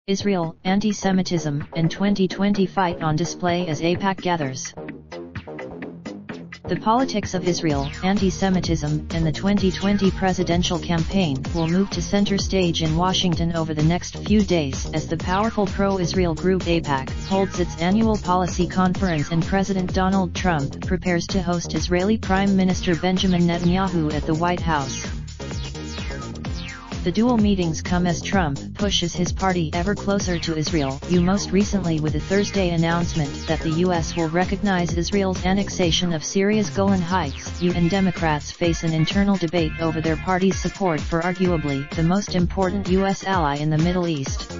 Israel, anti-Semitism, and 2020 fight on display as AIPAC gathers. The politics of Israel, anti-Semitism, and the 2020 presidential campaign will move to center stage in Washington over the next few days as the powerful pro-Israel group AIPAC holds its annual policy conference and President Donald Trump prepares to host Israeli Prime Minister Benjamin Netanyahu at the White House. The dual meetings come as Trump pushes his party ever closer to Israel, most recently with a Thursday announcement that the U.S. will recognize Israel's annexation of Syria's Golan Heights. UN Democrats face an internal debate over their party's support for arguably the most important U.S. ally in the Middle East.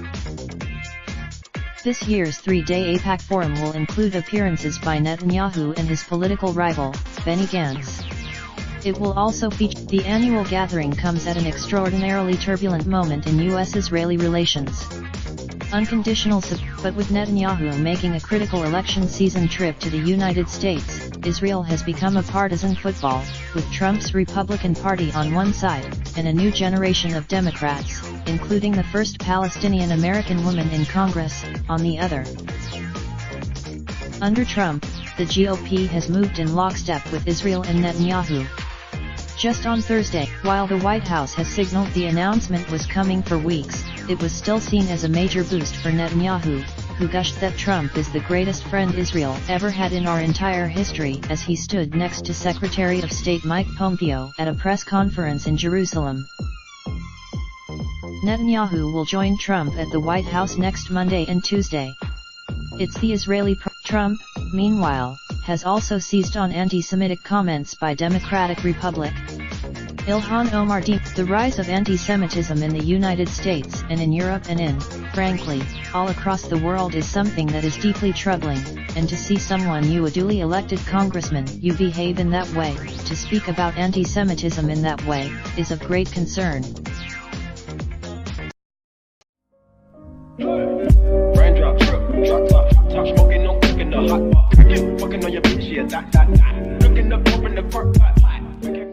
This year's three-day AIPAC forum will include appearances by Netanyahu and his political rival, Benny Gantz. It will also feature. The annual gathering comes at an extraordinarily turbulent moment in U.S.-Israeli relations. Unconditional support, but with Netanyahu making a critical election season trip to the United States, Israel has become a partisan football, with Trump's Republican Party on one side, and a new generation of Democrats, including the first Palestinian-American woman in Congress, on the other. Under Trump, the GOP has moved in lockstep with Israel and Netanyahu. Just on Thursday, while the White House has signaled the announcement was coming for weeks, it was still seen as a major boost for Netanyahu, who gushed that Trump is the greatest friend Israel ever had in our entire history as he stood next to Secretary of State Mike Pompeo at a press conference in Jerusalem. Netanyahu will join Trump at the White House next Monday and Tuesday. It's the Israeli Trump, meanwhile, has also seized on anti-Semitic comments by Democratic Republic Ilhan Omar. The rise of anti-Semitism in the United States and in Europe and frankly, all across the world is something that is deeply troubling, and to see someone a duly elected congressman behave in that way, to speak about anti-Semitism in that way, is of great concern. Raindrop, drop top smoking, no cooking the hot pot. Fucking on your bitch, yeah, that. Looking up, open the park pot.